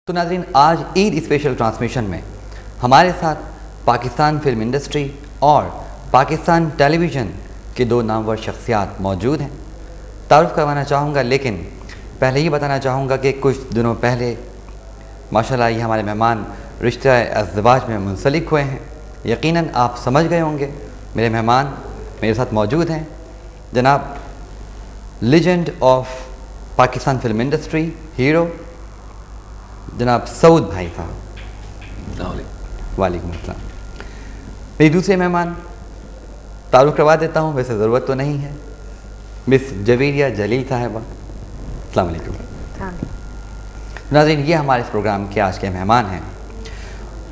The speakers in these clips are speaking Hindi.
तो नाज़रीन, आज ईद स्पेशल ट्रांसमिशन में हमारे साथ पाकिस्तान फिल्म इंडस्ट्री और पाकिस्तान टेलीविज़न के दो नामवर शख्सियात मौजूद हैं। तारुफ़ करवाना चाहूँगा, लेकिन पहले ही बताना चाहूँगा कि कुछ दिनों पहले माशाल्लाह ये हमारे मेहमान रिश्ता अज़वाज में मुंसलिक हुए हैं। यकीनन आप समझ गए होंगे, मेरे मेहमान मेरे साथ मौजूद हैं जनाब legend of Pakistan film industry, hero जनाब सऊद भाई साहब। वालेकुम अस्सलाम। मेरी दूसरे मेहमान तारुफ़ करवा देता हूँ, वैसे ज़रूरत तो नहीं है, मिस जवेरिया जलील साहिबा। अस्सलाम वालेकुम। नाज़रीन, ये हमारे इस प्रोग्राम के आज के मेहमान हैं।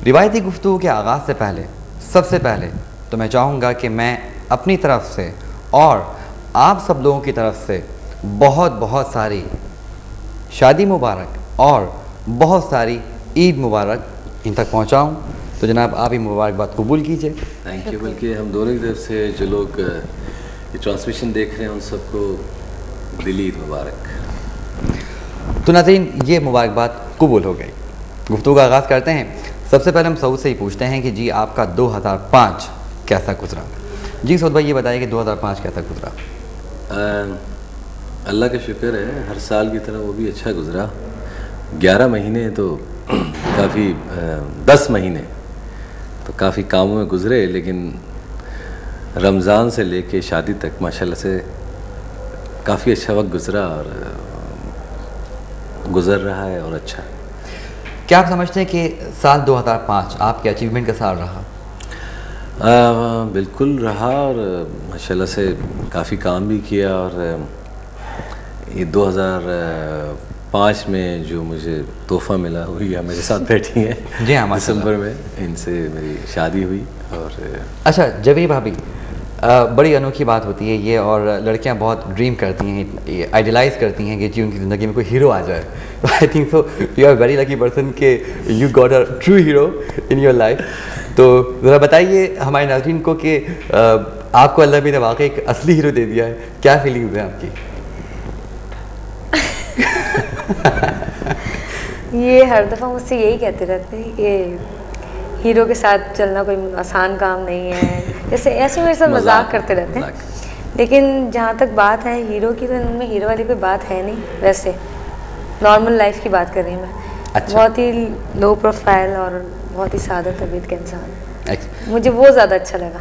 रिवायती गुफ्तगू के आगाज़ से पहले सबसे पहले तो मैं चाहूँगा कि मैं अपनी तरफ से और आप सब लोगों की तरफ से बहुत बहुत सारी शादी मुबारक और बहुत सारी ईद मुबारक इन तक पहुँचाऊँ। तो जनाब आप ही मुबारकबाद कबूल कीजिए। Thank you. बल्कि हम दोनों की तरफ से जो लोग ये ट्रांसमिशन देख रहे हैं उन सबको दिली ईद मुबारक। तो नाज़रीन, ये मुबारकबाद कबूल हो गई। गुफ्तगू का आगाज़ करते हैं। सबसे पहले हम सऊद से ही पूछते हैं कि जी आपका 2005 कैसा गुजरा। जी सऊद भाई, ये बताइए कि 2005 कैसा गुजरा। अल्लाह का शुक्र है, हर साल की तरह वो भी अच्छा गुजरा। 11 महीने तो काफ़ी 10 महीने तो काफ़ी कामों में गुजरे, लेकिन रमज़ान से लेके शादी तक माशाल्लाह से काफ़ी अच्छा वक्त गुजरा और गुज़र रहा है और अच्छा। क्या आप समझते हैं कि साल 2005 आपके अचीवमेंट का साल रहा? बिल्कुल रहा, और माशाल्लाह से काफ़ी काम भी किया। और ये 2005 में जो मुझे तोहफ़ा मिला वो या मेरे साथ बैठी हैं। जी हाँ, दिसंबर में इनसे मेरी शादी हुई। और अच्छा जवेरी भाभी, बड़ी अनोखी बात होती है ये, और लड़कियां बहुत ड्रीम करती हैं, आइडियलाइज़ करती हैं कि जी उनकी ज़िंदगी में कोई हीरो आ जाए। I think so you are very lucky person के you got a true hero in your life. तो ज़रा बताइए हमारे नाज़रीन को कि आपको अल्लाह ने वाकई एक असली हीरो दे दिया है, क्या फीलिंग्स है आपकी? ये हर दफ़ा मुझसे यही कहते रहते हैं कि हीरो के साथ चलना कोई आसान काम नहीं है, जैसे ऐसे मेरे साथ मजाक करते रहते हैं। लेकिन जहाँ तक बात है हीरो की, तो इनमें हीरो वाली कोई बात है नहीं। वैसे नॉर्मल लाइफ की बात कर रही हूँ मैं। अच्छा। बहुत ही लो प्रोफाइल और बहुत ही सादा तबीयत का इंसान है। मुझे वो ज़्यादा अच्छा लगा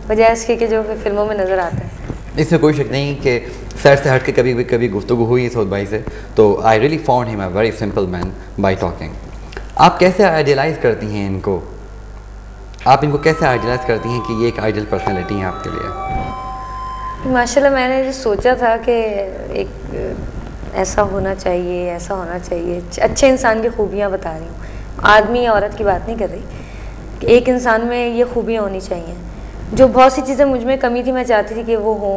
बजाय इसके कि जो फिल्मों में नज़र आता है। इसमें कोई शक नहीं कि सेट से हट के कभी गुफ्तगू हुई है सऊद भाई से, तो I really found him a very simple man bye talking. आप कैसे आइडियलाइज़ करती हैं इनको? आप इनको कैसे आइडियलाइज़ करती हैं कि ये एक आइडियल पर्सनैलिटी है आपके लिए? माशाल्लाह, मैंने जो सोचा था कि एक ऐसा होना चाहिए, ऐसा होना चाहिए। अच्छे इंसान की खूबियाँ बता रही हूँ, आदमी या औरत की बात नहीं कर रही। एक इंसान में ये खूबियाँ होनी चाहिए। जो बहुत सी चीज़ें मुझ में कमी थी, मैं चाहती थी कि वो हो,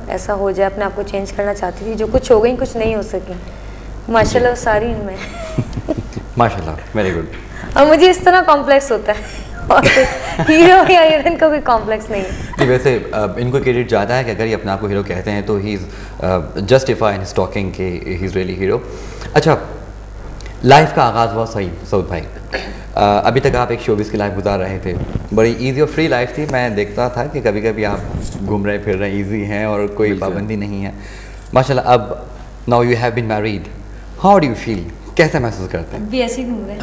ऐसा हो जाए, अपने आप को चेंज करना चाहती थी। जो कुछ हो गई, कुछ नहीं हो सकी, माशाल्लाह सारी इनमें। माशाल्लाह, वेरी गुड। और मुझे इस तरह कॉम्प्लेक्स होता है और हीरो या हीरोइन का कोई कॉम्प्लेक्स नहीं है। जी, वैसे इनको क्रेडिट ज़्यादा है कि अगर ये अपने आप को हीरो कहते हैं तो he is justify in talking कि ही इज़ रियली हीरो। अच्छा, लाइफ का आगाज़ हुआ सही सऊद भाई, अभी तक आप एक शोबिज़ की लाइफ गुजार रहे थे, बड़ी इजी और फ्री लाइफ थी। मैं देखता था कि कभी कभी आप घूम रहे फिर रहे, इजी हैं और कोई पाबंदी नहीं है माशाल्लाह। अब now you have been married, how do you feel? कैसे महसूस करते हैं? अभी ऐसे ही घूम रहे हैं।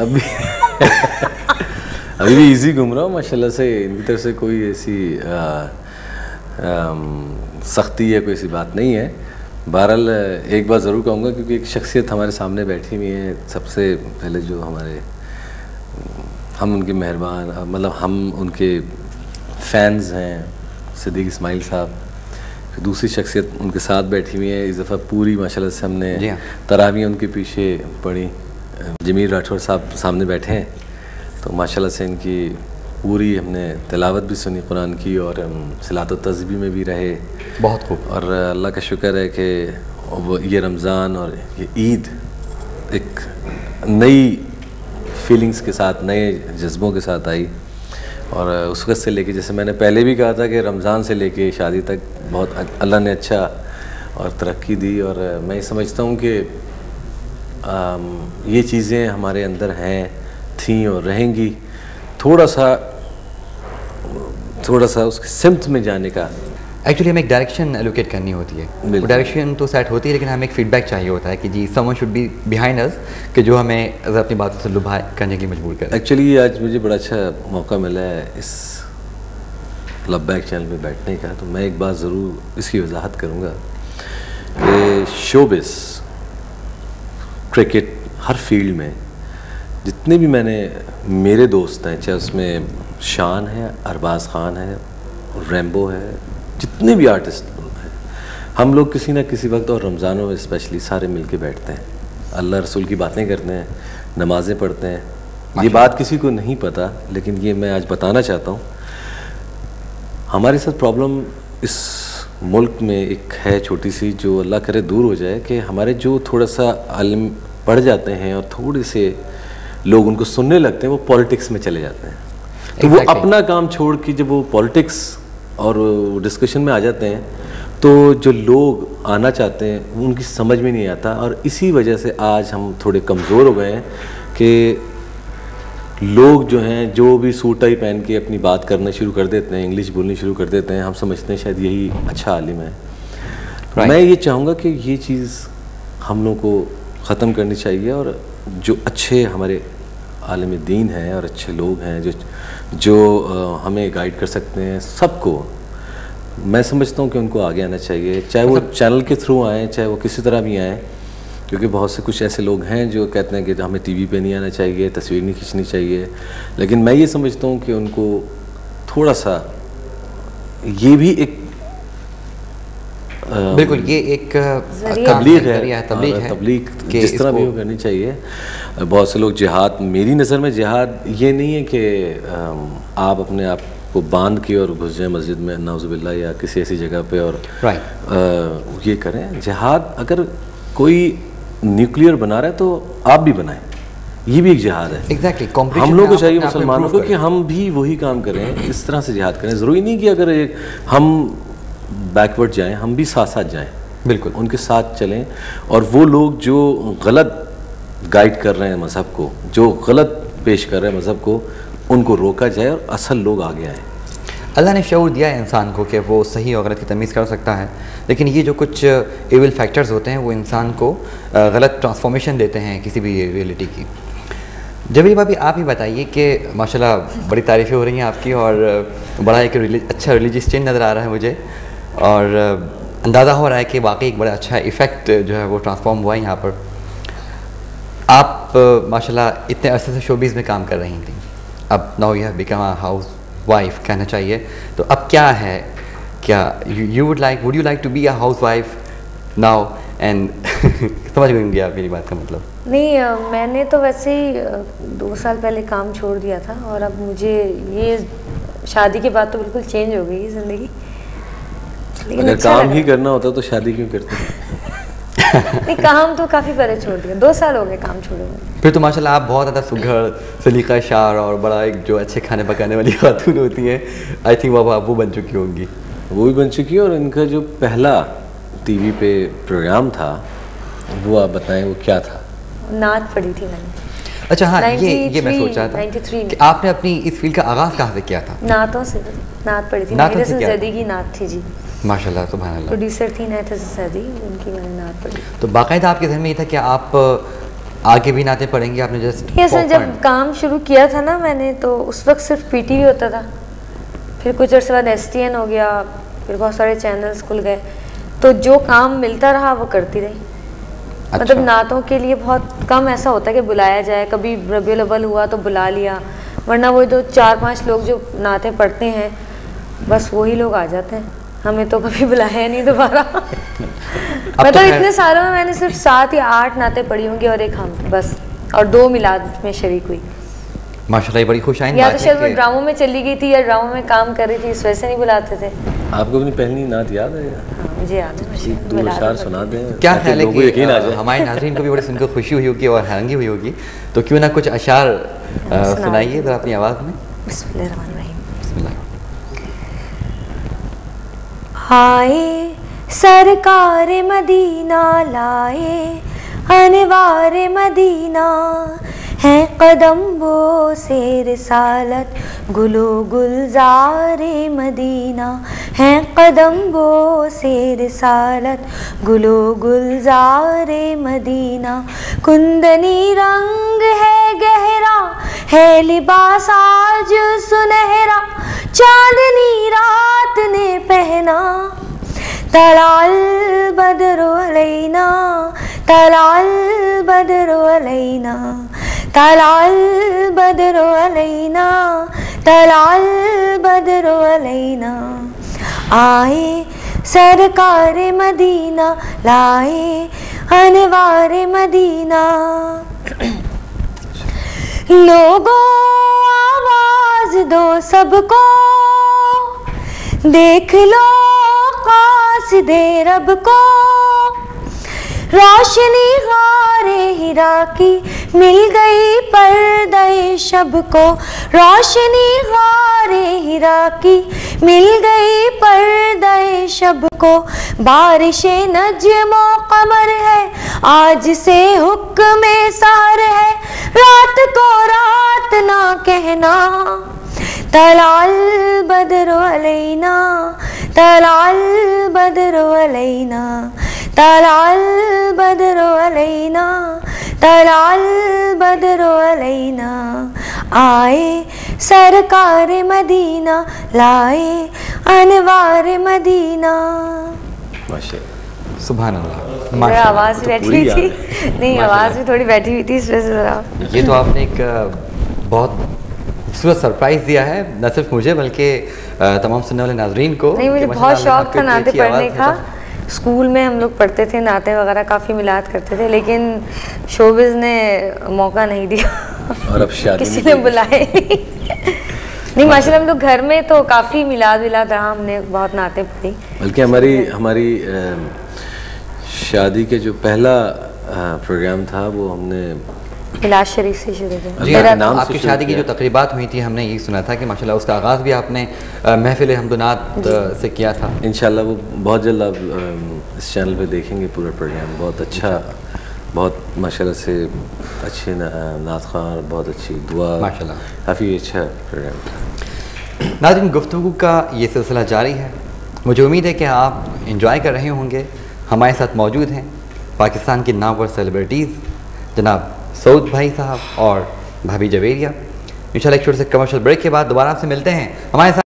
अभी भी इजी घूम रहा हूँ माशाल्लाह से। इनकी तरफ से कोई ऐसी सख्ती या कोई ऐसी बात नहीं है। बहरहाल एक बात ज़रूर कहूँगा, क्योंकि एक शख्सियत हमारे सामने बैठी हुई है। सबसे पहले जो हम उनके मेहरबान, मतलब हम उनके फ़ैन्स हैं, सिद्दीक़ इस्माइल साहब। दूसरी शख्सियत उनके साथ बैठी हुई है। इस दफ़ा पूरी माशाल्लाह से हमने तरावियाँ उनके पीछे पढ़ी। जमील राठौर साहब सामने बैठे हैं, तो माशाल्लाह से इनकी पूरी हमने तिलावत भी सुनी कुरान की, और हम सलात व तस्बीह में भी रहे। बहुत खूब। और अल्लाह का शुक्र है कि ये रमज़ान और ये ईद एक नई फीलिंग्स के साथ, नए जज्बों के साथ आई। और उस वक्त से लेके, जैसे मैंने पहले भी कहा था कि रमज़ान से लेके शादी तक बहुत अल्लाह ने अच्छा और तरक्की दी। और मैं समझता हूँ कि ये चीज़ें हमारे अंदर हैं, थी और रहेंगी। थोड़ा सा उसके सिम्त में जाने का, एक्चुअली हमें एक डायरेक्शन एलोकेट करनी होती है, वो डायरेक्शन तो सेट होती है, लेकिन हमें एक फीडबैक चाहिए होता है कि जी someone should be behind us, कि जो हमें अपनी बातों से लुभा करने के लिए मजबूर करे। एक्चुअली आज मुझे बड़ा अच्छा मौका मिला है इस क्लब बैक चैनल में बैठने का, तो मैं एक बात ज़रूर इसकी वजाहत करूँगा कि शोबिस, क्रिकेट, हर फील्ड में जितने भी मेरे दोस्त हैं, चाहे उसमें शान है, अरबाज़ ख़ान है, रैम्बो है, जितने भी आर्टिस्ट हैं, हम लोग किसी ना किसी वक्त, और रमज़ानों में स्पेशली, सारे मिल के बैठते हैं, अल्लाह रसूल की बातें करते हैं, नमाज़ें पढ़ते हैं। ये बात किसी को नहीं पता, लेकिन ये मैं आज बताना चाहता हूँ। हमारे साथ प्रॉब्लम इस मुल्क में एक है छोटी सी, जो अल्लाह करे दूर हो जाए, कि हमारे जो थोड़ा सा आलिम पढ़ जाते हैं और थोड़े से लोग उनको सुनने लगते हैं, वो पॉलिटिक्स में चले जाते हैं। तो वो अपना काम छोड़ के जब वो पॉलिटिक्स और डिस्कशन में आ जाते हैं, तो जो लोग आना चाहते हैं वो उनकी समझ में नहीं आता, और इसी वजह से आज हम थोड़े कमज़ोर हो गए हैं कि लोग जो हैं, जो भी सूट टाई पहन के अपनी बात करना शुरू कर देते हैं, इंग्लिश बोलनी शुरू कर देते हैं, हम समझते हैं शायद यही अच्छा आलिम है। मैं ये चाहूँगा कि ये चीज़ हम लोग को ख़त्म करनी चाहिए, और जो अच्छे हमारे आलिम दीन हैं और अच्छे लोग हैं जो हमें गाइड कर सकते हैं, सबको मैं समझता हूँ कि उनको आगे आना चाहिए, चाहे वो चैनल के थ्रू आएँ, चाहे वो किसी तरह भी आएँ, क्योंकि बहुत से कुछ ऐसे लोग हैं जो कहते हैं कि हमें टीवी पे नहीं आना चाहिए, तस्वीर नहीं खींचनी चाहिए, लेकिन मैं ये समझता हूँ कि उनको थोड़ा सा ये भी एक बिल्कुल ये एक तबलीग है, तबलीग जिस तरह भी वो करनी चाहिए। बहुत से लोग जिहाद, मेरी नज़र में जिहाद ये नहीं है कि आप अपने आप को बांध के और घुस जाए मस्जिद में नाउज़ुबिल्लाह या किसी ऐसी जगह पे और ये करें। जिहाद अगर कोई न्यूक्लियर बना रहा है तो आप भी बनाएं, ये भी एक जिहाद है। एग्जैक्टली हम लोग को चाहिए मुसलमानों को कि हम भी वही काम करें, इस तरह से जिहाद करें। ज़रूरी नहीं कि अगर हम बैकवर्ड जाएं, हम भी साथ साथ जाएं, बिल्कुल उनके साथ चलें, और वो लोग जो गलत गाइड कर रहे हैं मज़हब को, जो गलत पेश कर रहे हैं मज़हब को, उनको रोका जाए और असल लोग आगे आएँ। अल्लाह ने शऊर दिया है इंसान को कि वो सही और गलत की तमीज़ कर सकता है, लेकिन ये जो कुछ एविल फैक्टर्स होते हैं वो इंसान को गलत ट्रांसफॉर्मेशन देते हैं किसी भी रियलिटी की। जबीर भाभी आप ही बताइए कि माशाल्लाह बड़ी तारीफ़ें हो रही हैं आपकी, और बड़ा एक अच्छा रिलीजियस चेंज नज़र आ रहा है मुझे, और अंदाज़ा हो रहा है कि वाकई एक बड़ा अच्छा इफ़ेक्ट जो है वो ट्रांसफॉर्म हुआ है यहाँ पर। आप माशाल्लाह इतने अरसे से शोबीज़ में काम कर रही थी, अब now you have become a housewife कहना चाहिए, तो अब क्या है, क्या would you like to be a housewife now and समझ गए आप मेरी बात का मतलब? नहीं, मैंने तो वैसे ही 2 साल पहले काम छोड़ दिया था, और अब मुझे ये शादी के बाद तो बिल्कुल चेंज हो गई ज़िंदगी। अगर अच्छा काम ही करना होता तो शादी क्यों करते हैं? नहीं, काम तो काफ़ी पहले छोड़ दिया, 2 साल हो गए काम छोड़े हुए। फिर तो माशाल्लाह आप बहुत ज़्यादा सुघड़, सलीका शार और बड़ा एक जो अच्छे खाने पकाने वाली खातून होती हैं, आई थिंक वो बन चुकी होंगी। वो भी बन चुकी है, और इनका जो पहला टीवी पे प्रोग्राम था वो आप बताएं वो क्या था? नात पढ़ी थी मैंने। अच्छा हाँ, ये मैं सोच रहा था 93 कि आपने अपनी इस फील्ड का आगाज़ कहाँ से किया था? नातों से, नात पढ़ी थी, मेरे से ज़दी की नात थी जी, माशाल्लाह सुभान अल्लाह। प्रोड्यूसर थी नात ज़दी, उनकी मैंने नात पढ़ी। तो बाकायदा आपके ज़हन में ये था कि आप आगे भी नातें पढ़ेंगे? आपने जस्ट ऐसा जब काम शुरू किया था ना मैंने, तो उस वक्त सिर्फ पीटीवी होता था, फिर कुछ अर्से बाद एसटीएन हो गया, फिर बहुत सारे चैनल्स खुल गए, तो जो काम मिलता रहा वो करती रही। अच्छा। मतलब नातों के लिए बहुत कम ऐसा होता है कि बुलाया जाए, कभी रबीउल अव्वल हुआ तो बुला लिया, वरना वो जो 4-5 लोग जो नातें पढ़ते हैं बस वही लोग आ जाते हैं, हमें तो कभी बुलाया नहीं दोबारा। मतलब तो इतने सालों में मैंने सिर्फ 7 या 8 नातें पढ़ी होंगी, और एक हम बस, और 2 मिलाद में शरीक हुई। माशाल्लाह बड़ी खुशाइन बात है। या तो शायद वो ड्रामों में चली गई थी या ड्रामों में काम कर रही थी, इस वजह से नहीं बुलाते थे। आपको अपनी पहली नात याद है? हाँ, मुझे याद है। 2 अशार सुना दें, क्या ख्याल है कि हमारे नाज़रीन को भी बड़ी सुनकर खुशी हुई होगी और हैरानगी हुई होगी, तो क्यों ना कुछ अशार सुनाइए ज़रा अपनी आवाज़ में। बिस्मिल्लाह। आए सरकार मदीना लाए, अनवार मदीना है कदम वो से रिसालत, गुलो गुलज़ारे मदीना है कदम वो से रिसालत, गुलो गुलज़ारे मदीना। कुंदनी रंग है गहरा, है लिबास आज सुनहरा, चांदनी रात ने पहना। तलाल बदरो अलैना, तलाल बदरो अलैना, तलाल बदरो अलैना, तलाल बदरो अलैना। आए सरकार मदीना, लाए अनवार मदीना। लोगों आवाज दो सबको, देख लो कासिदे रब को। रोशनी गारे हिरा की मिल गई पर्दे शब को, रोशनी गारे हिरा की मिल गई पर्दे शब को। बारिशे नजमो कमर है, आज से हुक्म सहर है, रात को रात ना कहना। तलाल बदरो अलैना, तलाल बदरो अलैना, तलाल बदरो अलैना, तलाल बदरो अलैना। आए सरकार मदीना, लाए अनवार मदीना। माशाअल्लाह, सुभान अल्लाह। मेरा आवाज़ बैठी हुई थी, नहीं आवाज़ भी थोड़ी बैठी हुई थी इस वजह से ज़रा। ये तो आपने एक बहुत खूबसूरत सरप्राइज़ दिया है, न सिर्फ मुझे बल्कि तमाम सुनने वाले नाजरीन को। नहीं, मुझे बहुत शौक था नाते पढ़ने का। स्कूल में हम लोग पढ़ते थे नाते वगैरह, काफ़ी मिलाद करते थे, लेकिन शोबिज़ ने मौका नहीं दिया और अब शादी किसी ने बुलाए नहीं। माशाल्लाह हम लोग घर में तो काफ़ी मिलाद विलाद रहा, हमने बहुत नाते पढ़ी। बल्कि हमारी शादी के जो पहला प्रोग्राम था वो हमने इलाज शरीफ से शुरू किया। जी, आपकी शादी की जो तकरीबात हुई थी हमने यही सुना था कि माशाल्लाह उसका आगाज़ भी आपने महफिल हमदनात से किया था। इंशाल्लाह वो बहुत जल्द आप इस चैनल पे देखेंगे पूरा प्रोग्राम। बहुत अच्छा, बहुत माशाल्लाह से अच्छे नात ख़्वान, बहुत अच्छी दुआ, माशाल्लाह काफ़ी अच्छा प्रोग्राम था। नाज़रीन, गुफ्तगू का ये सिलसिला जारी है। मुझे उम्मीद है कि आप इंजॉय कर रहे होंगे। हमारे साथ मौजूद हैं पाकिस्तान की नामवर सेलिब्रिटीज़ जनाब सऊद भाई साहब और भाभी जवेरिया। इंशाल्लाह एक छोटे से कमर्शियल ब्रेक के बाद दोबारा आपसे मिलते हैं। हमारे साथ